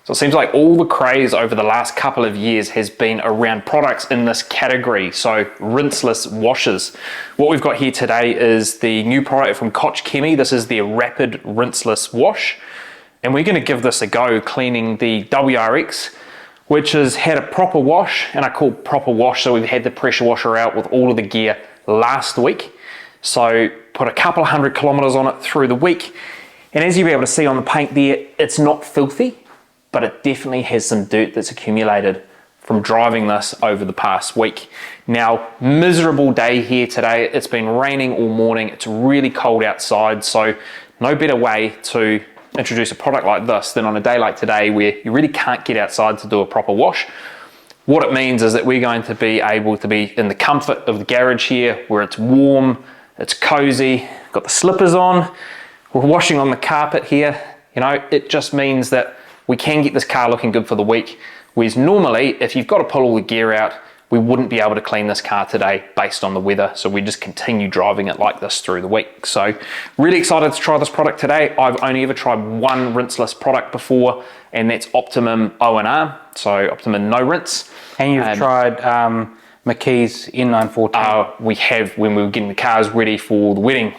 So it seems like all the craze over the last couple of years has been around products in this category, so rinseless washes. What we've got here today is the new product from Koch Chemie. This is the Rapid Rinseless Wash, and we're going to give this a go cleaning the WRX, which has had a proper wash, and I call proper wash, so we've had the pressure washer out with all of the gear last week. So put a couple of 100 kilometers on it through the week, and as you'll be able to see on the paint there, it's not filthy, but it definitely has some dirt that's accumulated from driving this over the past week. Now, miserable day here today. It's been raining all morning. It's really cold outside, so no better way to introduce a product like this than on a day like today where you really can't get outside to do a proper wash. What it means is that we're going to be able to be in the comfort of the garage here where it's warm, it's cozy, got the slippers on, we're washing on the carpet here. You know, it just means that we can get this car looking good for the week, whereas normally if you've got to pull all the gear out, we wouldn't be able to clean this car today based on the weather, so we just continue driving it like this through the week. So really excited to try this product today. I've only ever tried one rinseless product before, and that's Optimum O&R, so Optimum No Rinse. And you've tried McKee's N9410. We have, when we were getting the cars ready for the wedding,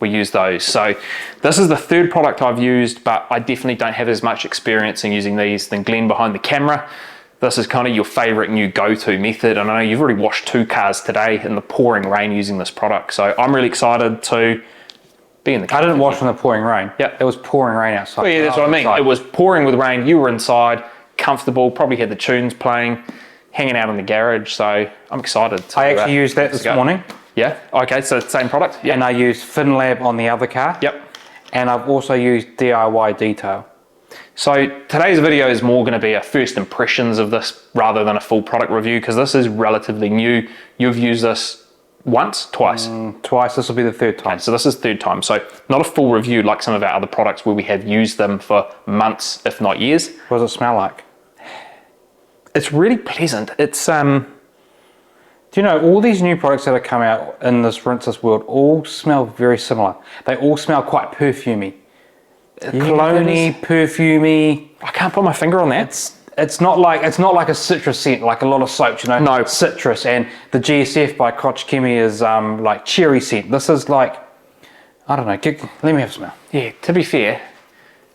we use those. So this is the third product I've used, but I definitely don't have as much experience in using these than Glenn behind the camera. This is kind of your favorite new go-to method, and I know you've already washed 2 cars today in the pouring rain using this product, so I'm really excited to be in the car. I didn't wash in the pouring rain. Yep. It was pouring rain outside. Well, yeah, that's what I mean. It was pouring with rain, you were inside, comfortable, probably had the tunes playing, hanging out in the garage, so I'm excited to I actually used that this morning. Yeah, okay, so same product. Yeah. And I used FinLab on the other car. Yep. And I've also used DIY Detail. So today's video is more going to be a first impressions of this rather than a full product review, because this is relatively new. You've used this once, twice? Twice, this will be the third time. Okay, so this is third time. So not a full review like some of our other products where we have used them for months, if not years. What does it smell like? It's really pleasant. It's Do you know, all these new products that have come out in this rinseless world all smell very similar. They all smell quite perfumey. Cologne-y, perfumey. I can't put my finger on that. It's not like a citrus scent like a lot of soaps, you know. No. Citrus, and the GSF by Koch Chemie is like cherry scent. This is like, I don't know. Let me have a smell. Yeah. To be fair,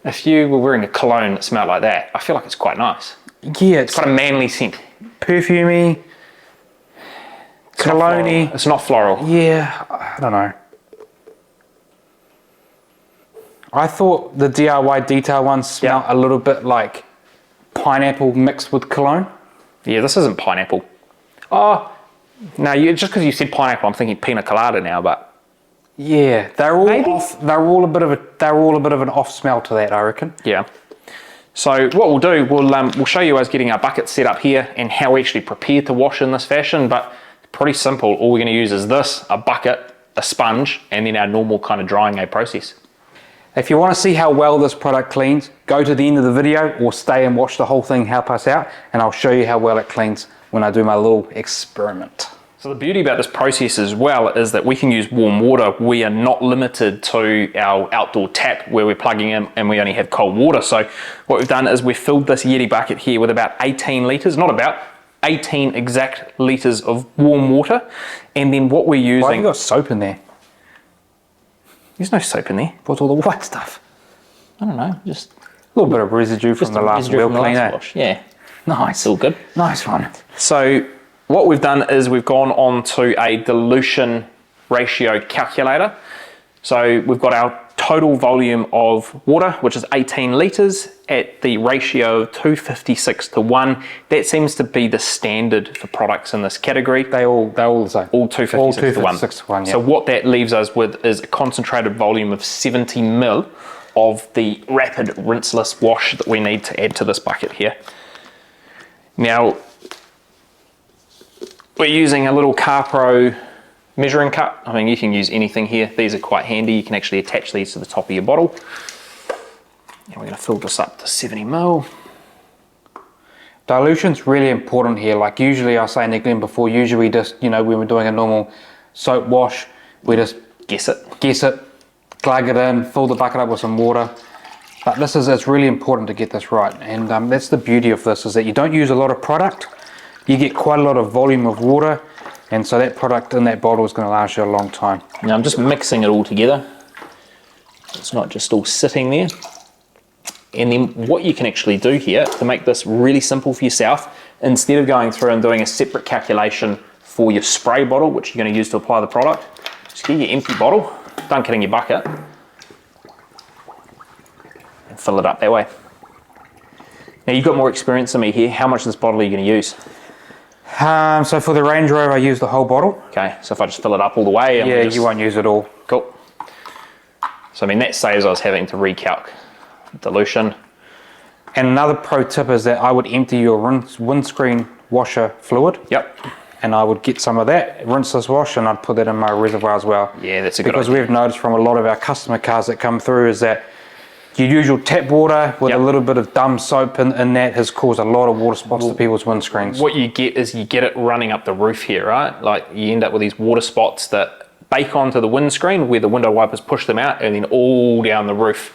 if you were wearing a cologne that smelled like that, I feel like it's quite nice. Yeah, It's got a manly scent. Perfumey. Cologne-y. It's not floral. Yeah, I don't know. I thought the DIY Detail one smelled a little bit like pineapple mixed with cologne. Yeah, this isn't pineapple. Oh, no, just because you said pineapple, I'm thinking pina colada now, but yeah, they're all maybe? off. They're all a bit of an off smell to that, I reckon. Yeah. So what we'll do, we'll show you us getting our bucket set up here and how we actually prepare to wash in this fashion, but pretty simple. All we're going to use is this, a bucket, a sponge, and then our normal kind of drying aid process. If you want to see how well this product cleans, go to the end of the video or stay and watch the whole thing, help us out, and I'll show you how well it cleans when I do my little experiment. So the beauty about this process as well is that we can use warm water. We are not limited to our outdoor tap where we're plugging in and we only have cold water. So what we've done is we've filled this Yeti bucket here with about 18 litres, not about, 18 exact litres of warm water. And then what we're using... Why have you got soap in there? There's no soap in there. What's all the white stuff? I don't know, just... A little bit of residue from the last wheel cleaner. Yeah. Nice. It's all good. Nice one. So what we've done is we've gone on to a dilution ratio calculator. So we've got our total volume of water, which is 18 litres at the ratio of 256 to 1. That seems to be the standard for products in this category. They're all the same. All 256 to 1. To 1, yeah. So what that leaves us with is a concentrated volume of 70 mil of the rapid rinseless wash that we need to add to this bucket here. Now, we're using a little CarPro measuring cup. I mean, you can use anything here. These are quite handy. You can actually attach these to the top of your bottle. And we're going to fill this up to 70 mil. Dilution's really important here. Like usually I was saying to Glenn before, usually we just, you know, when we're doing a normal soap wash, we just guess it, plug it in, fill the bucket up with some water. But it's really important to get this right, and that's the beauty of this, is that you don't use a lot of product, you get quite a lot of volume of water, and so that product in that bottle is going to last you a long time. Now I'm just mixing it all together. It's not just all sitting there. And then what you can actually do here to make this really simple for yourself, instead of going through and doing a separate calculation for your spray bottle, which you're going to use to apply the product, just get your empty bottle, dunk it in your bucket, and fill it up that way. Now you've got more experience than me here. How much of this bottle are you going to use? So for the Range Rover, I use the whole bottle. Okay, so if I just fill it up all the way. Yeah, you won't use it all. Cool. So I mean, that saves us having to recalc dilution. And another pro tip is that I would empty your windscreen washer fluid. Yep. And I would get some of that rinseless wash, and I'd put that in my reservoir as well. Yeah, that's a good idea. Because we've noticed from a lot of our customer cars that come through is that your usual tap water with a little bit of dumb soap in that has caused a lot of water spots to people's windscreens. What you get is you get it running up the roof here, right? Like you end up with these water spots that bake onto the windscreen where the window wipers push them out, and then all down the roof.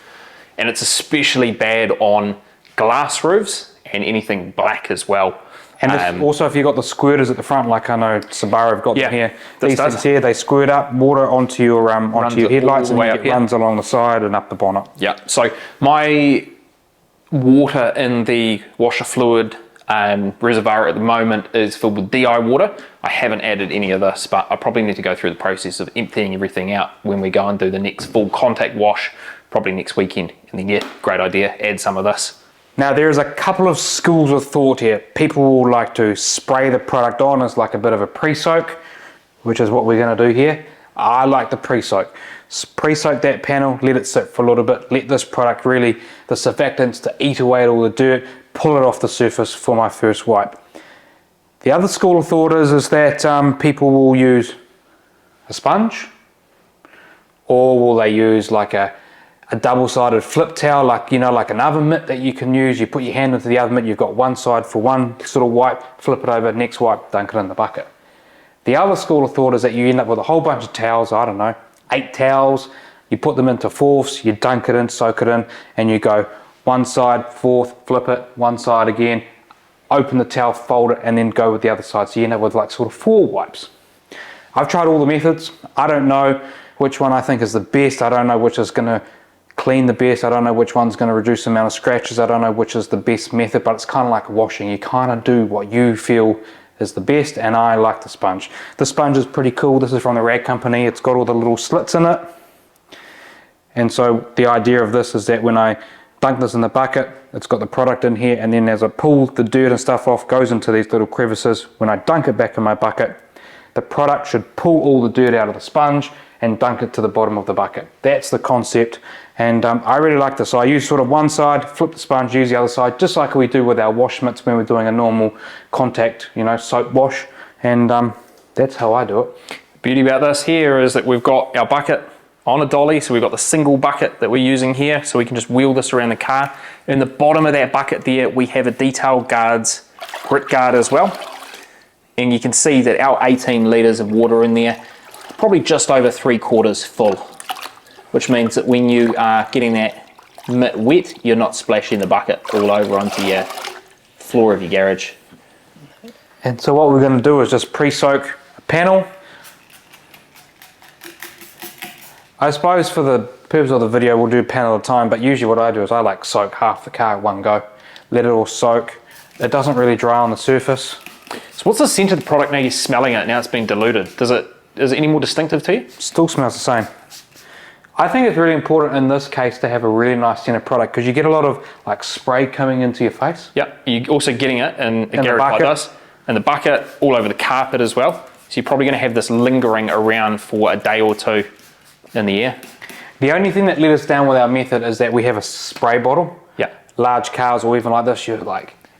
And it's especially bad on glass roofs and anything black as well. And also if you've got the squirters at the front, like I know Subaru have got them here, these things here, they squirt up water onto your headlights, and it runs along the side and up the bonnet. Yeah, so my water in the washer fluid reservoir at the moment is filled with DI water. I haven't added any of this, but I probably need to go through the process of emptying everything out when we go and do the next full contact wash, probably next weekend. And then yeah, great idea, add some of this. Now there's a couple of schools of thought here. People will like to spray the product on as like a bit of a pre-soak, which is what we're going to do here. I like the pre-soak. Pre-soak that panel, let it sit for a little bit, let this product really, the surfactants to eat away at all the dirt, pull it off the surface for my first wipe. The other school of thought is that people will use a sponge, or will they use like a double-sided flip towel, like like an oven mitt that you can use. You put your hand into the oven mitt, you've got one side for one sort of wipe, flip it over, next wipe, dunk it in the bucket. The other school of thought is that you end up with a whole bunch of towels, I don't know, 8 towels, you put them into fourths, you dunk it in, soak it in, and you go one side, fourth, flip it, one side again, open the towel, fold it, and then go with the other side. So you end up with like sort of 4 wipes. I've tried all the methods. I don't know which one I think is the best. I don't know which is going to clean the best. I don't know which one's going to reduce the amount of scratches. I don't know which is the best method, but it's kind of like washing. You kind of do what you feel is the best, and I like the sponge. The sponge is pretty cool. This is from the Rag Company. It's got all the little slits in it. And so the idea of this is that when I dunk this in the bucket, it's got the product in here, and then as I pull the dirt and stuff off, goes into these little crevices. When I dunk it back in my bucket, the product should pull all the dirt out of the sponge and dunk it to the bottom of the bucket. That's the concept, and I really like this. So I use sort of one side, flip the sponge, use the other side, just like we do with our wash mitts when we're doing a normal contact, soap wash, and that's how I do it. The beauty about this here is that we've got our bucket on a dolly, so we've got the single bucket that we're using here, so we can just wheel this around the car. In the bottom of that bucket there, we have a detail guard's grit guard as well, and you can see that our 18 litres of water in there, probably just over 3/4 full, which means that when you are getting that mitt wet, you're not splashing the bucket all over onto your floor of your garage. And so what we're going to do is just pre-soak a panel. I suppose for the purpose of the video we'll do a panel at a time, but usually what I do is I like soak half the car at one go. Let it all soak. It doesn't really dry on the surface. So what's the scent of the product now you're smelling it, now it's been diluted? Is it any more distinctive to you? Still smells the same. I think it's really important in this case to have a really nice scented product, because you get a lot of like spray coming into your face. Yep, you're also getting it in a garage like this, in the bucket, all over the carpet as well. So you're probably going to have this lingering around for a day or two in the air. The only thing that let us down with our method is that we have a spray bottle. Yeah. Large cars or even like this, your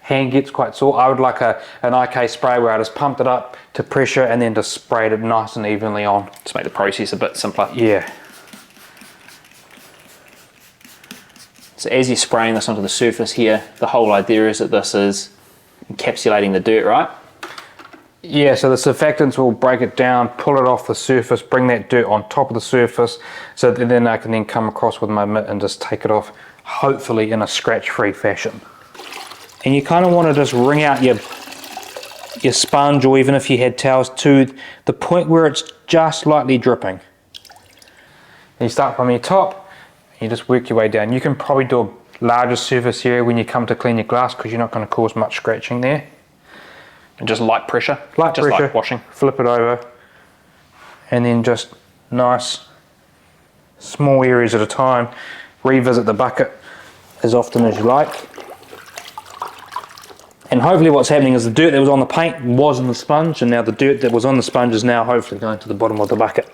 hand gets quite sore. I would like an IK spray where I just pumped it up to pressure and then just sprayed it nice and evenly on. Just make the process a bit simpler. Yeah. So as you're spraying this onto the surface here, the whole idea is that this is encapsulating the dirt, right? Yeah, so the surfactants will break it down, pull it off the surface, bring that dirt on top of the surface, so that then I can then come across with my mitt and just take it off. hopefully in a scratch-free fashion. And you kind of want to just wring out your sponge, or even if you had towels, to the point where it's just lightly dripping. And you start from your top, and you just work your way down. You can probably do a larger surface area when you come to clean your glass, because you're not going to cause much scratching there. And just light pressure? Light just pressure, like washing? flip it over, and then just nice small areas at a time. Revisit the bucket as often as you like. And hopefully what's happening is the dirt that was on the paint was in the sponge, and now the dirt that was on the sponge is now hopefully going to the bottom of the bucket.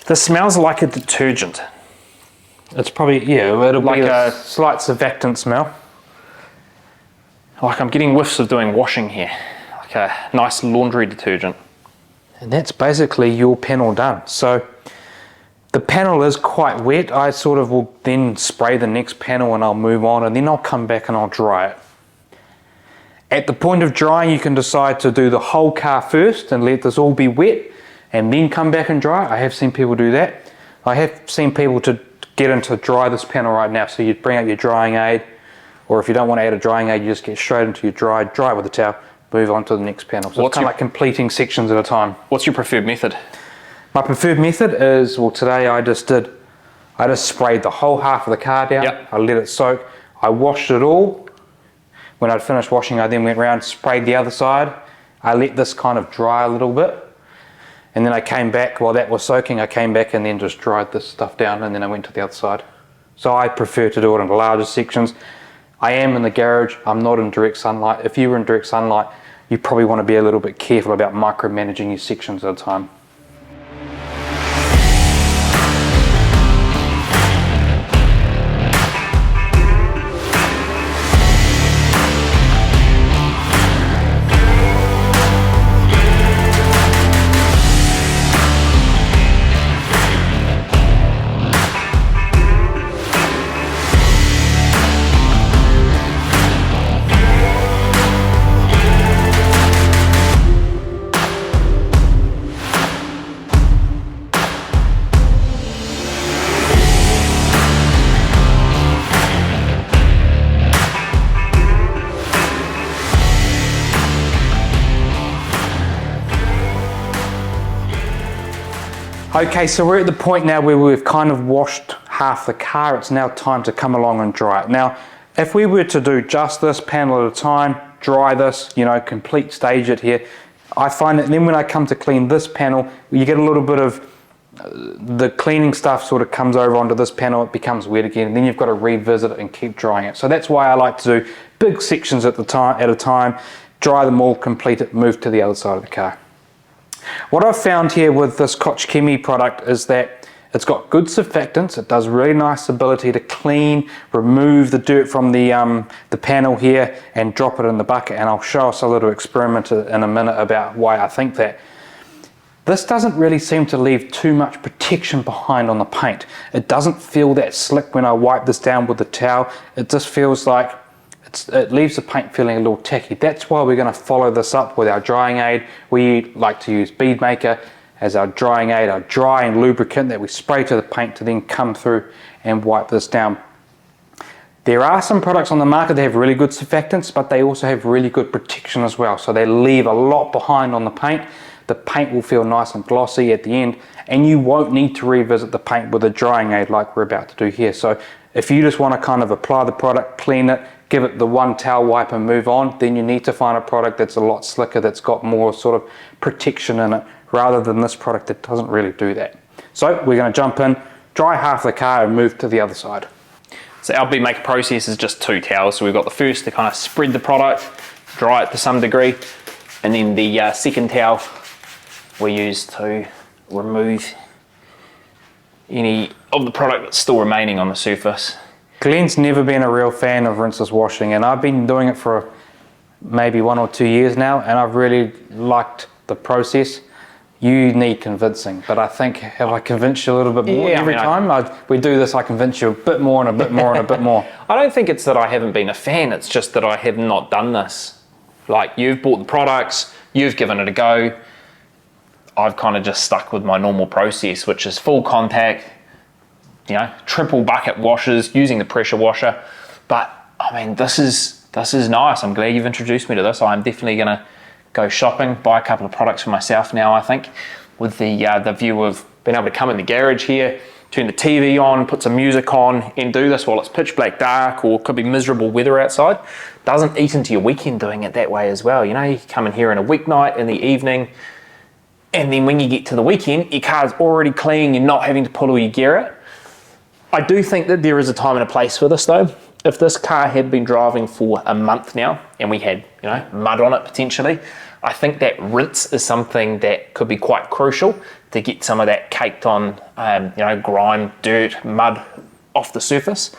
This smells like a detergent. It's probably, yeah, it'll Like be a a- slight surfactant smell. Like I'm getting whiffs of doing washing here. Like a nice laundry detergent. And that's basically your panel done. So the panel is quite wet. I sort of will then spray the next panel and I'll move on, and then I'll come back and I'll dry it. At the point of drying, you can decide to do the whole car first and let this all be wet and then come back and dry it. I have seen people do that. I have seen people to get into dry this panel right now. So you bring out your drying aid, or if you don't want to add a drying aid, you just get straight into your dry it with a towel, move on to the next panel. So it's kind of like completing sections at a time. What's your preferred method? My preferred method is, well, today I just sprayed the whole half of the car down. Yep. I let it soak. I washed it all. When I'd finished washing, I then went around, sprayed the other side. I let this kind of dry a little bit. And then I came back, while that was soaking, I came back and then just dried this stuff down, and then I went to the other side. So I prefer to do it in larger sections. I am in the garage, I'm not in direct sunlight. If you were in direct sunlight, you probably want to be a little bit careful about micromanaging your sections at a time. Okay, so we're at the point now where we've kind of washed half the car. It's now time to come along and dry it. Now, if we were to do just this panel at a time, dry this, you know, complete stage it here, I find that then when I come to clean this panel, you get a little bit of the cleaning stuff sort of comes over onto this panel, it becomes wet again, and then you've got to revisit it and keep drying it. So that's why I like to do big sections at a time, dry them all, complete it, move to the other side of the car. What I've found here with this Koch Chemie product is that it's got good surfactants. It does really nice ability to clean, remove the dirt from the panel here and drop it in the bucket. And I'll show us a little experiment in a minute about why I think that. This doesn't really seem to leave too much protection behind on the paint. It doesn't feel that slick when I wipe this down with the towel. It just feels like it leaves the paint feeling a little tacky. That's why we're going to follow this up with our drying aid. We like to use Bead Maker as our drying aid, our drying lubricant that we spray to the paint to then come through and wipe this down. There are some products on the market that have really good surfactants, but they also have really good protection as well. So they leave a lot behind on the paint. The paint will feel nice and glossy at the end, and you won't need to revisit the paint with a drying aid like we're about to do here. So if you just want to kind of apply the product, clean it, give it the one towel wipe and move on, then you need to find a product that's a lot slicker, that's got more sort of protection in it, rather than this product that doesn't really do that. So we're going to jump in, dry half the car and move to the other side. So our Bead Maker process is just two towels. So we've got the first to kind of spread the product, dry it to some degree, and then the second towel we use to remove any of the product that's still remaining on the surface. Glenn's never been a real fan of rinseless washing, and I've been doing it for maybe 1 or 2 years now, and I've really liked the process. You need convincing, but I think, have I convinced you a little bit more? Yeah, every time we do this, I convince you a bit more and a bit more and a bit more. I don't think it's that I haven't been a fan, it's just that I have not done this. Like, you've bought the products, you've given it a go. I've kind of just stuck with my normal process, which is full contact, you know, triple bucket washes using the pressure washer. But I mean, this is nice. I'm glad you've introduced me to this. I'm definitely going to go shopping, buy a couple of products for myself now, I think, with the view of being able to come in the garage here, turn the TV on, put some music on, and do this while it's pitch black dark, or it could be miserable weather outside. Doesn't eat into your weekend doing it that way as well. You know, you come in here on a weeknight in the evening, and then when you get to the weekend, your car's already clean, you're not having to pull all your gear out. I do think that there is a time and a place for this though. If this car had been driving for a month now, and we had, you know, mud on it potentially, I think that rinse is something that could be quite crucial to get some of that caked on, you know, grime, dirt, mud off the surface.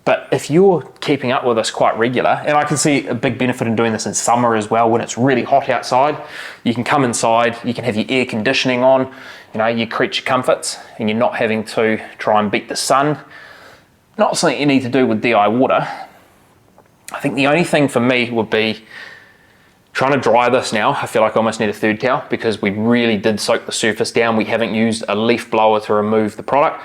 But if you're keeping up with this quite regular, and I can see a big benefit in doing this in summer as well, when it's really hot outside, you can come inside, you can have your air conditioning on, you know, your creature comforts, and you're not having to try and beat the sun. Not something you need to do with DI water. I think the only thing for me would be trying to dry this now. I feel like I almost need a third towel because we really did soak the surface down. We haven't used a leaf blower to remove the product.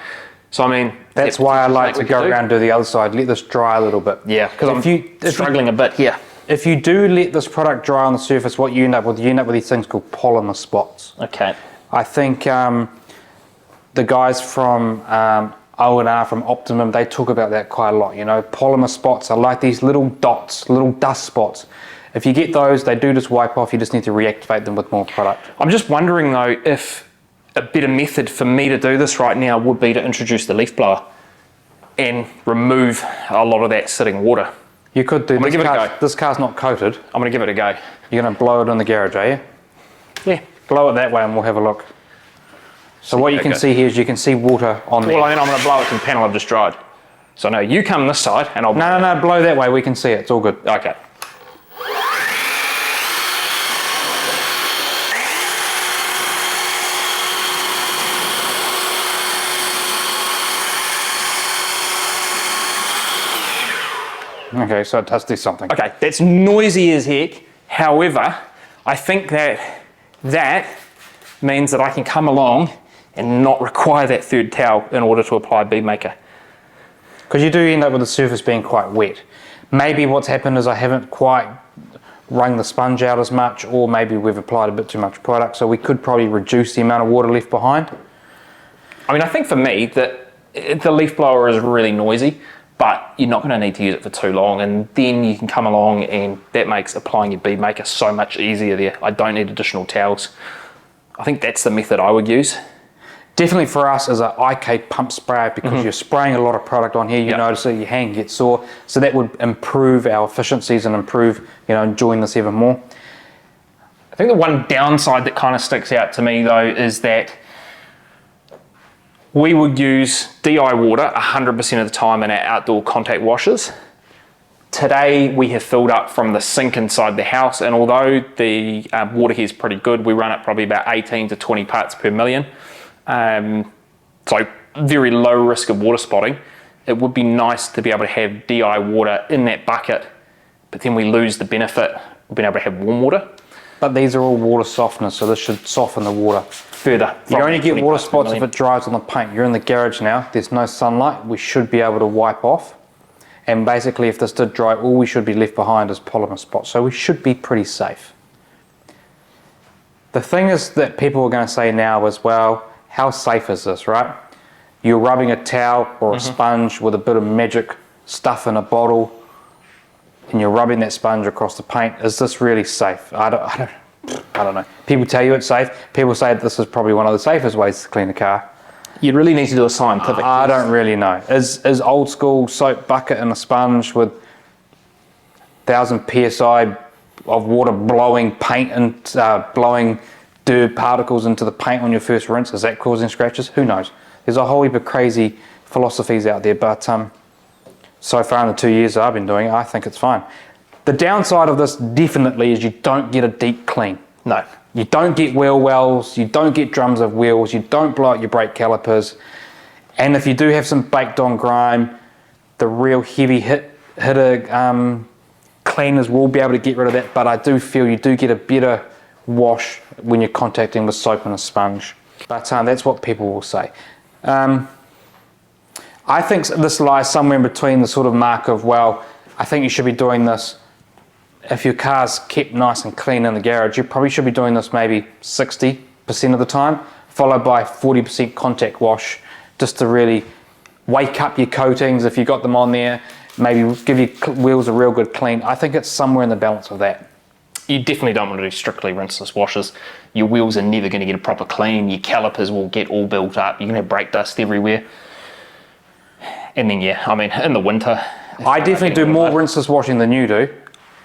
So I mean, that's why I like to go around and do the other side, let this dry a little bit. Yeah, because I'm struggling a bit here. If you do let this product dry on the surface, what you end up with these things called polymer spots. Okay. I think the guys from O&R, from Optimum, they talk about that quite a lot. You know, polymer spots are like these little dots, little dust spots. If you get those, they do just wipe off. You just need to reactivate them with more product. I'm just wondering though, if a better method for me to do this right now would be to introduce the leaf blower and remove a lot of that sitting water. You could do. I'm gonna give it a go. This car's not coated. I'm gonna give it a go. You're gonna blow it in the garage, are you? Yeah. Blow it that way and we'll have a look. So what you can see here is you can see water on there. Well, then I'm gonna blow it to the panel I've just dried. So no, you come this side and I'll blow No, blow that way. We can see it. It's all good. Okay. Okay, so it does do something. Okay, that's noisy as heck. However, I think that means that I can come along and not require that third towel in order to apply Bead Maker. Because you do end up with the surface being quite wet. Maybe what's happened is I haven't quite wrung the sponge out as much, or maybe we've applied a bit too much product, so we could probably reduce the amount of water left behind. I mean, I think for me that the leaf blower is really noisy, but you're not going to need to use it for too long, and then you can come along and that makes applying your Bead Maker so much easier there. I don't need additional towels. I think that's the method I would use. Definitely for us as an IK pump sprayer, because you're spraying a lot of product on here, you notice that your hand gets sore, so that would improve our efficiencies and improve, you know, enjoying this even more. I think the one downside that kind of sticks out to me though is that we would use DI water 100% of the time in our outdoor contact washers. Today we have filled up from the sink inside the house, and although the water here is pretty good, we run it probably about 18 to 20 parts per million. So very low risk of water spotting. It would be nice to be able to have DI water in that bucket, but then we lose the benefit of being able to have warm water. But these are all water softeners, so this should soften the water Further. You only get water spots if it dries on the paint. You're in the garage now, there's no sunlight, we should be able to wipe off. And basically if this did dry, all we should be left behind is polymer spots, so we should be pretty safe. The thing is that people are going to say now is, well, how safe is this, right? You're rubbing a towel or a sponge with a bit of magic stuff in a bottle, and you're rubbing that sponge across the paint. Is this really safe? I don't know. People tell you it's safe. People say this is probably one of the safest ways to clean a car. You really need to do a scientific test. I don't really know. Is old school soap bucket and a sponge with 1000 psi of water blowing paint and blowing dirt particles into the paint on your first rinse, is that causing scratches? Who knows? There's a whole heap of crazy philosophies out there, but so far in the 2 years that I've been doing it, I think it's fine. The downside of this definitely is you don't get a deep clean. No. You don't get wheel wells, you don't get drums of wheels, you don't blow out your brake calipers, and if you do have some baked on grime, the real heavy hitter cleaners will be able to get rid of that, but I do feel you do get a better wash when you're contacting with soap and a sponge. But that's what people will say. I think this lies somewhere in between the sort of mark of, well, I think you should be doing this, if your car's kept nice and clean in the garage, you probably should be doing this maybe 60% of the time, followed by 40% contact wash, just to really wake up your coatings if you got them on there, maybe give your wheels a real good clean. I think it's somewhere in the balance of that. You definitely don't want to do strictly rinseless washes. Your wheels are never going to get a proper clean. Your calipers will get all built up. You're going to have brake dust everywhere. And then, yeah, I mean, in the winter... I definitely do more rinseless washing than you do.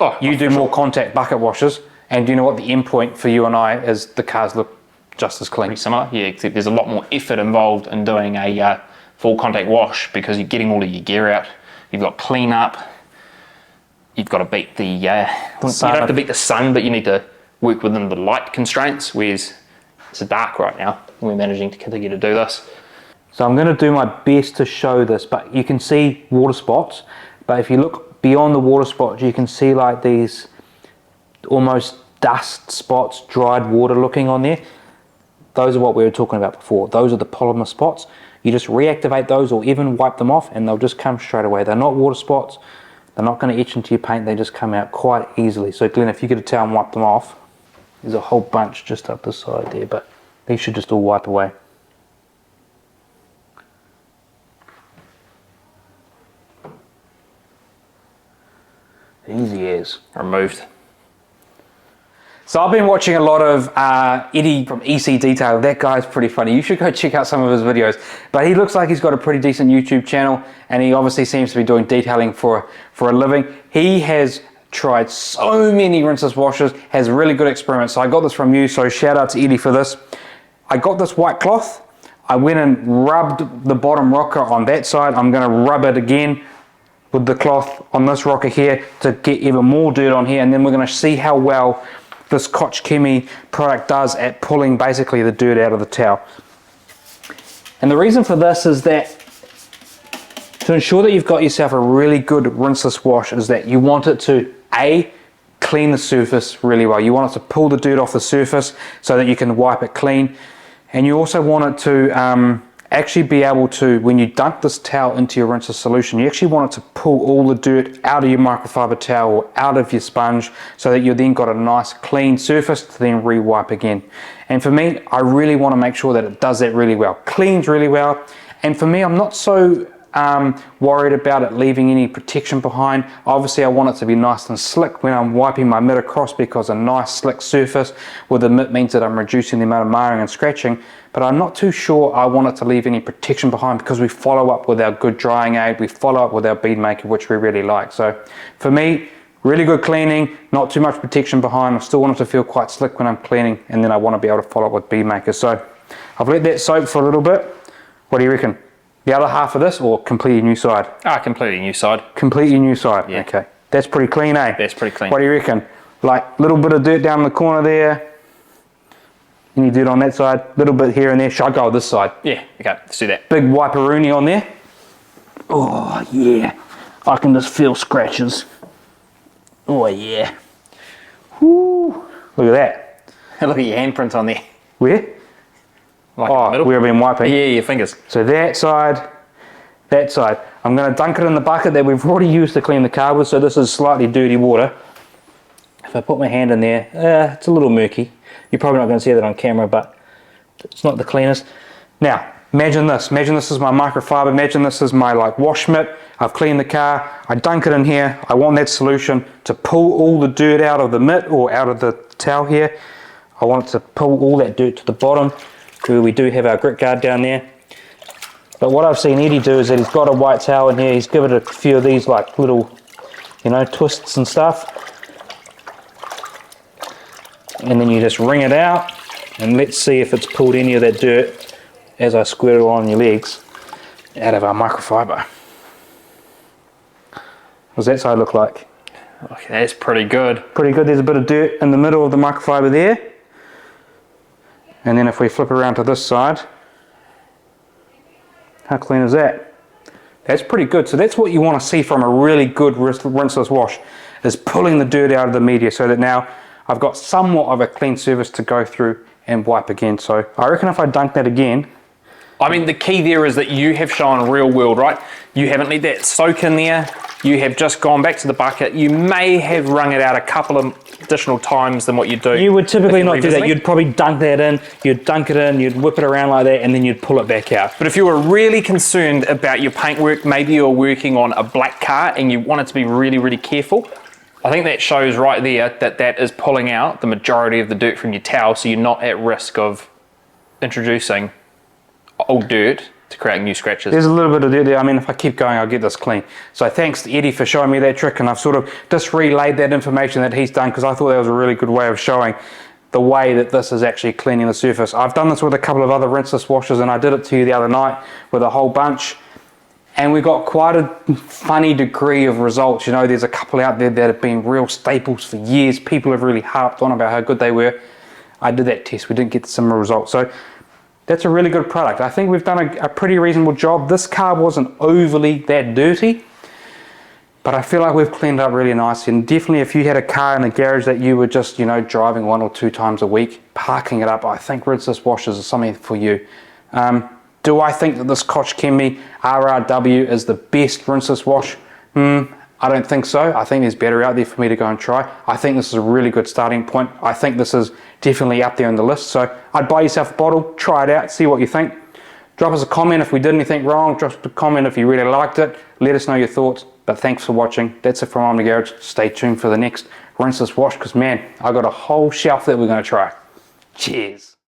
Oh, you do more contact bucket washes. And do you know what the end point for you and I is? The cars look just as clean. Pretty similar, yeah, except there's a lot more effort involved in doing a full contact wash because you're getting all of your gear out. You've got clean up. You've got to beat the you don't have to beat the sun, but you need to work within the light constraints, whereas it's dark right now and we're managing to continue to do this. So I'm going to do my best to show this, but you can see water spots. But if you look beyond the water spots, you can see like these almost dust spots, dried water looking on there. Those are what we were talking about before. Those are the polymer spots. You just reactivate those or even wipe them off and they'll just come straight away. They're not water spots. They're not going to etch into your paint. They just come out quite easily. So Glenn, if you get a towel and wipe them off, there's a whole bunch just up the side there, but these should just all wipe away. Easy as. Removed. So I've been watching a lot of Eddie from EC Detail. That guy's pretty funny. You should go check out some of his videos. But he looks like he's got a pretty decent YouTube channel, and he obviously seems to be doing detailing for a living. He has tried so many rinseless washes, has really good experiments. So I got this from you, so shout out to Eddie for this. I got this white cloth. I went and rubbed the bottom rocker on that side. I'm going to rub it again with the cloth on this rocker here to get even more dirt on here, and then we're going to see how well this Koch Chemie product does at pulling basically the dirt out of the towel. And the reason for this is that to ensure that you've got yourself a really good rinseless wash is that you want it to A, clean the surface really well. You want it to pull the dirt off the surface so that you can wipe it clean, and you also want it to actually be able to, when you dunk this towel into your rinseless solution, you actually want it to pull all the dirt out of your microfiber towel or out of your sponge so that you've then got a nice clean surface to then re-wipe again. And for me, I really want to make sure that it does that really well, cleans really well. And for me, I'm not so worried about it leaving any protection behind. Obviously I want it to be nice and slick when I'm wiping my mitt across, because a nice slick surface with the mitt means that I'm reducing the amount of marring and scratching. But I'm not too sure I want it to leave any protection behind, because we follow up with our good drying aid, we follow up with our bead maker, which we really like. So for me, really good cleaning, not too much protection behind. I still want it to feel quite slick when I'm cleaning, and then I want to be able to follow up with bead maker. So I've let that soak for a little bit. What do you reckon? The other half of this, or completely new side? Completely new side. Completely new side, yeah. Okay. That's pretty clean, eh? That's pretty clean. What do you reckon? Like a little bit of dirt down the corner there. Any dirt on that side? A little bit here and there. Should I go with this side? Yeah, okay, let's do that. Big wiperoonie on there. Oh, yeah. I can just feel scratches. Oh, yeah. Whoo. Look at that. Look at your handprint on there. Where? Like in the middle. Where I've been wiping. Yeah, your fingers. So that side, that side. I'm going to dunk it in the bucket that we've already used to clean the car with, so this is slightly dirty water. If I put my hand in there, it's a little murky. You're probably not going to see that on camera, but it's not the cleanest. Now, imagine this. Imagine this is my microfiber. Imagine this is my wash mitt. I've cleaned the car. I dunk it in here. I want that solution to pull all the dirt out of the mitt or out of the towel here. I want it to pull all that dirt to the bottom, where we do have our grit guard down there. But what I've seen Eddie do is that he's got a white towel in here. He's given it a few of these little, twists and stuff. And then you just wring it out, and let's see if it's pulled any of that dirt as I squirt it on your legs out of our microfiber. What does that side look like? Okay, that's pretty good. Pretty good. There's a bit of dirt in the middle of the microfiber there. And then if we flip around to this side, how clean is that? That's pretty good. So that's what you want to see from a really good rinseless wash, is pulling the dirt out of the media, so that now I've got somewhat of a clean surface to go through and wipe again. So I reckon if I dunk that again. I mean, the key there is that you have shown real world, right? You haven't let that soak in there. You have just gone back to the bucket. You may have wrung it out a couple of additional times than what you do. You would typically not do that. You'd probably dunk that in, you'd dunk it in, you'd whip it around like that, and then you'd pull it back out. But if you were really concerned about your paintwork, maybe you're working on a black car and you want it to be really, really careful, I think that shows right there that that is pulling out the majority of the dirt from your towel, so you're not at risk of introducing old dirt to create new scratches. There's a little bit of dirt there. I mean, if I keep going, I'll get this clean. So thanks to Eddie for showing me that trick, and I've sort of just relayed that information that he's done because I thought that was a really good way of showing the way that this is actually cleaning the surface. I've done this with a couple of other rinseless washes, and I did it to you the other night with a whole bunch, and we got quite a funny degree of results. You know, there's a couple out there that have been real staples for years. People have really harped on about how good they were. I did that test. We didn't get similar results. So that's a really good product. I think we've done a pretty reasonable job. This car wasn't overly that dirty, but I feel like we've cleaned up really nicely. And definitely if you had a car in the garage that you were just, you know, driving 1 or 2 times a week, parking it up, I think rinseless washes are something for you. Do I think that this Koch Chemie RRW is the best rinseless wash? I don't think so. I think there's better out there for me to go and try. I think this is a really good starting point. I think this is definitely up there on the list. So I'd buy yourself a bottle, try it out, see what you think. Drop us a comment if we did anything wrong. Drop us a comment if you really liked it. Let us know your thoughts. But thanks for watching. That's it from On The Garage. Stay tuned for the next rinseless wash because, man, I got a whole shelf that we're going to try. Cheers.